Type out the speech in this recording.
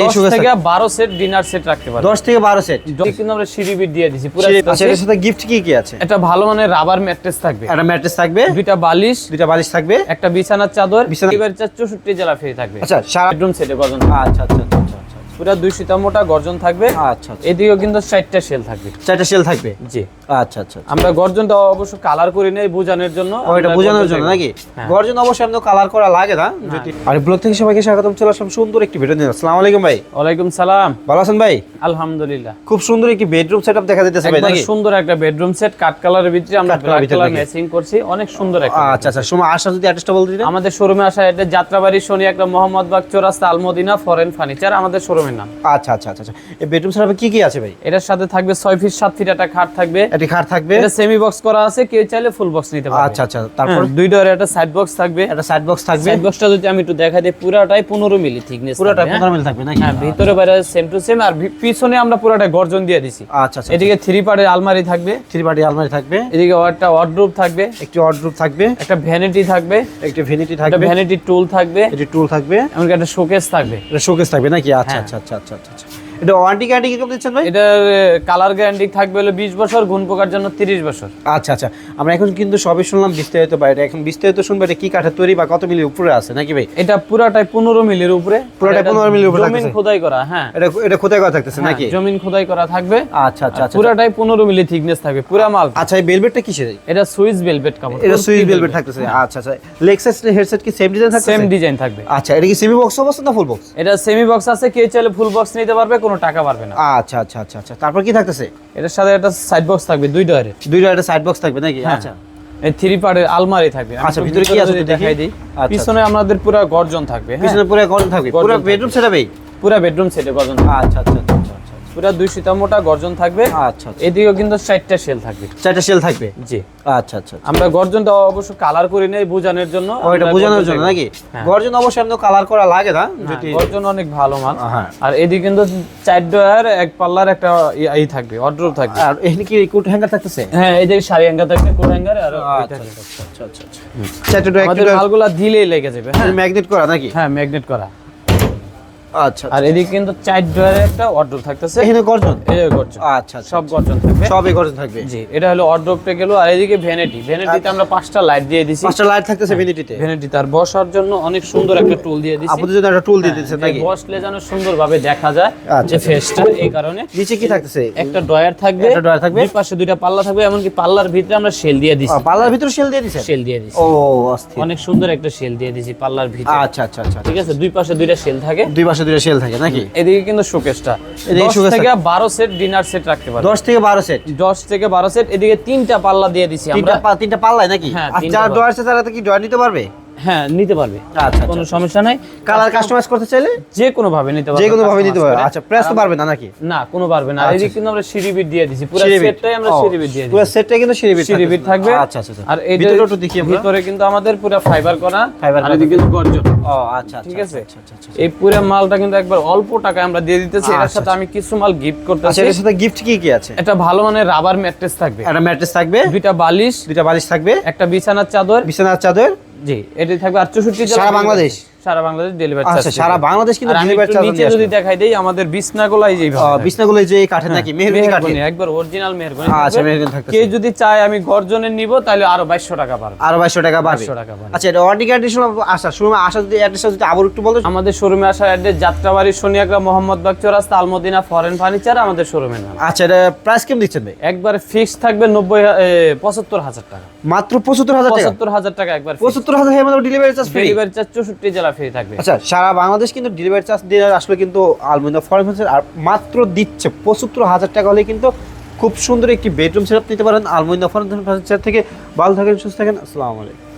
10 থেকে 12 set dinner set রাখতে পারবেন। 10 থেকে 12 সেট কিন্তু আমরা সিঁড়ি বিট দিয়ে দিছি পুরো। আচ্ছা, এর সাথে গিফট কি আছে? এটা ভালো মানের রাবার ম্যাট্রেস থাকবে, একটা ম্যাট্রেস থাকবে, দুইটা বালিশ থাকবে, একটা বিছানার চাদর, এবার 64 জেলা ফ্রি থাকবে। আচ্ছা, সারা বেডরুম সেটে গর্জন। আচ্ছা, পুরো 2 সীতা মোটা গর্জন থাকবে। আচ্ছা, এদিকেও কিন্তু 4টা সেল থাকবে। 4টা সেল থাকবে, জি। আচ্ছা। আমরা গর্জনটা অবশ্য কালার করি নাই বোঝানোর জন্য। এটা বোঝানোর জন্য নাকি? গর্জন অবশ্যই আপনি কালার করা লাগে না যদি। আর ব্লগ থেকে সবাইকে স্বাগতম, চলে আসলাম সুন্দর একটি ভিডিও নিয়ে। আসসালামু আলাইকুম ভাই। ওয়ালাইকুম সালাম। ভালো আছেন ভাই? আলহামদুলিল্লাহ। খুব সুন্দর একটি বেডরুম সেটআপ দেখা যাচ্ছে ভাই নাকি? সুন্দর একটা বেডরুম সেট কাট কালারের ভিতরে আমরা ব্ল্যাক কালার ম্যাচিং করছি, অনেক সুন্দর একটা। আচ্ছা, সময় আসা যদি অ্যাড্রেসটা বলতে দিন। আমাদের শোরুমে আসা এটা যাত্রাবাড়ি শনি একটা মোহাম্মদবাগ চৌরাস্তা আলমদিনা ফরেন ফার্নিচার আমাদের শোরুমের নাম। আচ্ছা। এই বেডরুম সেটআপে কি আছে ভাই? এটার সাথে থাকবে 6 ফিট 7 ফিট একটা খাট থাকবে। একটি খাট থাকবে, এটা সেমি বক্স করা আছে, কেউ চাইলে ফুল বক্স নিতে পারবে। আচ্ছা। তারপর দুই ডোরে একটা সাইড বক্স থাকবে। একটা সাইড বক্স থাকবে। সাইড বক্সটা যদি আমি একটু দেখাই দিই, পুরোটাই 15 মিলি থিকনেস, পুরোটা 15 মিলি থাকবে নাকি? হ্যাঁ, ভিতরে বাইরে সেম টু সেম। আর পিছনে আমরা পুরোটা গর্জন দিয়ে দিছি। আচ্ছা। এদিকে 3 পার্টের আলমারি থাকবে, 3 পার্টি আলমারি থাকবে। এদিকে একটা ওয়ার্ডরোব থাকবে, একটি ওয়ার্ডরোব থাকবে, একটা ভ্যানিটি থাকবে, একটি ভ্যানিটি একটা থাকবে, ভ্যানিটি টুল থাকবে, একটি টুল থাকবে, এমনকি একটা শোকেস থাকবে। এটা শোকেস থাকবে নাকি? আচ্ছা। এটা ওয়ারেন্টি গ্যারান্টি কি দিচ্ছেন ভাই? এটার কালার গ্যারান্টি থাকবে হলো 20 বছর, গুণ পোকার জন্য 30 বছর। আচ্ছা। আমরা এখন কিন্তু সবই শুনলাম বিস্তারিত, বা এটা এখন বিস্তারিত শুনবো এটা কি কাঠের তৈরি বা কত মিলির উপরে আছে নাকি ভাই? এটা পুরাটাই 15 মিলির উপরে, পুরাটাই 15 মিলির উপরে জমিন খোদাই করা। হ্যাঁ, এটা খোদাই করা থাকতেছে নাকি? জমিন খোদাই করা থাকবে। আচ্ছা। পুরাটাই 15 মিলি থিকনেস থাকবে পুরা মাল। আচ্ছা, এই ভেলভেটটা কিসের? এটা সুইস ভেলভেট কাপড়। এটা সুইস ভেলভেট থাকতেছে। আচ্ছা। লেগসেট হেডসেট কি সেম ডিজাইন থাকতেছে? সেম ডিজাইন থাকবে। আচ্ছা, এটা কি সেমি বক্স অবস্থা না ফুল বক্স? এটা সেমি বক্স আছে, কেউ চাইলে ফুল বক্স নিতে পারবে, কোনো টাকা পারবে না। আচ্ছা। তারপর কি থাকতেছে? এটার সাথে একটা সাইড বক্স থাকবে, দুই ডোরের। একটা সাইড বক্স থাকবে নাকি? আচ্ছা। এই 3 পার্টের আলমারি থাকবে। আচ্ছা, ভিতরে কি আছে দেখাই দিই। পিছনে আমাদের পুরো গর্জন থাকবে। পিছনে পুরো গর্জন থাকবে, পুরো বেডরুম সেটআপে। পুরো বেডরুম সেটে গর্জন। আচ্ছা। পুরো 2 সীতা মোটা গর্জন থাকবে। আচ্ছা। এদিকেও কিন্তু 4টা সেল থাকবে। 4টা সেল থাকবে, জি। আচ্ছা। আমরা গর্জনটা অবশ্য কালার করি নাই বোঝানোর জন্য। এটা বোঝানোর জন্য নাকি? গর্জন অবশ্যই আপনি কালার করা লাগে না যদি। গর্জন অনেক ভালো মাল। হ্যাঁ। আর এদিকে কিন্তু 4 ডয়ার এক পাল্লার একটা ই থাকবে, ওয়ার্ডরোব থাকবে। আর এখানে কি কোট হ্যাঙ্গার থাকতেছে? হ্যাঁ, এই যে শাড়ি হ্যাঙ্গার থাকবে, কোট হ্যাঙ্গার। আর আচ্ছা। 4টা ডয়ার আমাদের মালগুলা দিলেই লেগে যাবে। হ্যাঁ, ম্যাগনেট করা নাকি? হ্যাঁ, ম্যাগনেট করা। আচ্ছা। আর এদিকে কিন্তু 4 ডয়ারের একটা ওয়ার্ডরোব থাকতেছে। এখানে গর্জন, এই যে গর্জন। আচ্ছা। সব গর্জন থাকবে, সবই গর্জন থাকবে। জি। এটা হলো ওয়ার্ডরোবটা গেল। আর এদিকে ভ্যানিটিতে আমরা 5টা লাইট দিয়ে দিছি। 5টা লাইট থাকতেছে ভ্যানিটিতে। ভ্যানিটিতে আর বসার জন্য অনেক সুন্দর একটা টুল দিয়ে দিছি। আপনাদের জন্য একটা টুল দিয়ে দিয়েছেন নাকি? বসলে যেন সুন্দরভাবে দেখা যায় যে ফেসটা, এই কারণে। নিচে কি থাকতেছে? একটা ডয়ার থাকবে, দুই পাশে 2টা পাল্লা থাকবে, এমনকি পাল্লার ভিতরে আমরা শেল দিয়ে দিছি। পাল্লার ভিতরে শেল দিয়ে দিয়েছেন? শেল দিয়ে দিছি। ও, অস্থির। অনেক সুন্দর একটা শেল দিয়ে দিছি পাল্লার ভিতরে। আচ্ছা। ঠিক আছে, দুই পাশে 2টা শেল থাকে। দুই পাশে 2টা শেল থাকে নাকি? এদিকে কিন্তু শোকেসটা 10 থেকে 12 সেট ডিনার সেট রাখতে পারবে। 10 থেকে 12 সেট। 10 থেকে 12 সেট। এদিকে 3টা পাল্লা দিয়ে দিছি আমরা। 3টা পাল্লায় নাকি? হ্যাঁ, আর যারা ডয়ার আছে তারা কি ডয়ার নিতে পারবে? হ্যাঁ, নিতে পারবে। আচ্ছা। কোনো সমস্যা নাই। কালার কাস্টমাইজ করতে চাইলে যে কোনো ভাবে নিতে পারবে। যে কোনো ভাবে নিতে পারবে। আচ্ছা, প্রেস তো পারবে না নাকি? না, কোনো পারবে না। এদিকে কিন্তু আমরা সিঁড়ি বিট দিয়ে দিছি, পুরো সেটটাই আমরা সিঁড়ি বিট দিয়ে দিছি। পুরো সেটটাই কিন্তু সিঁড়ি বিট থাকবে। আচ্ছা। আর এই ভিতরে একটু দেখি আমরা। ভিতরে কিন্তু আমাদের পুরো ফাইবার করা, ফাইবার আর এদিকে কিন্তু গর্জন। ও, আচ্ছা। ঠিক আছে। এই পুরো মালটা কিন্তু একবার অল্প টাকায় আমরা দিয়ে দিতেছি। এর সাথে আমি কিছু মাল গিফট করতেছি। আচ্ছা, এর সাথে গিফট কি আছে? এটা ভালো মানের রাবার ম্যাট্রেস থাকবে, একটা ম্যাট্রেস থাকবে, 2টা বালিশ থাকবে, একটা বিছানার চাদর। জি, এটি থাকবে 68 জেলা, সারা বাংলাদেশ ডেলিভারি চার্জ। আচ্ছা, সারা বাংলাদেশ কিন্তু ডেলিভারি চার্জ। নিচে যদি দেখাই দেই আমাদের বিছনাগুলো এই যে বিছনাগুলো যে কাঠের নাকি? মেহগনি কাঠের, একবার অরিজিনাল মেহগনি। আচ্ছা, মেহগনি থাকতেছে। কেউ যদি চায় আমি গর্জনের নিব, তাহলে আরো 2200 টাকা পাবে। আরো 2200 টাকা পাবে। আচ্ছা, এটা ওয়ারেন্টি গ্যারান্টি শোরুমে আসা যদি অ্যাড্রেসটা যদি আবার একটু বলো। আমাদের শোরুমে আসার অ্যাড্রেস যাত্রাবাড়ি শনিয়াকড়া মোহাম্মদবাগ চৌরাস্তা আলমদিনা ফরেন ফার্নিচার আমাদের শোরুমের নাম। আচ্ছা, এটা প্রাইস কেমন দিচ্ছেন ভাই? একবার ফিক্স থাকবে 75,000 টাকা। মাত্র 75,000 টাকা? 75,000 টাকা একবার। 75,000 এর মধ্যে delivery charge free? Delivery charge 64 জেলা ফ্রি থাকবে। আচ্ছা, সারা বাংলাদেশ কিন্তু ডেলিভারি চার্জ দিয়ে আসলে কিন্তু আলমদিনা ফরেন ফার্নিচার আর মাত্র দিচ্ছে 75,000 টাকা হলে কিন্তু খুব সুন্দর একটি বেডরুম সেটআপ নিতে পারেন আলমদিনা ফরেন ফার্নিচার থেকে। ভালো থাকেন, সুস্থ থাকেন, আসসালামু আলাইকুম।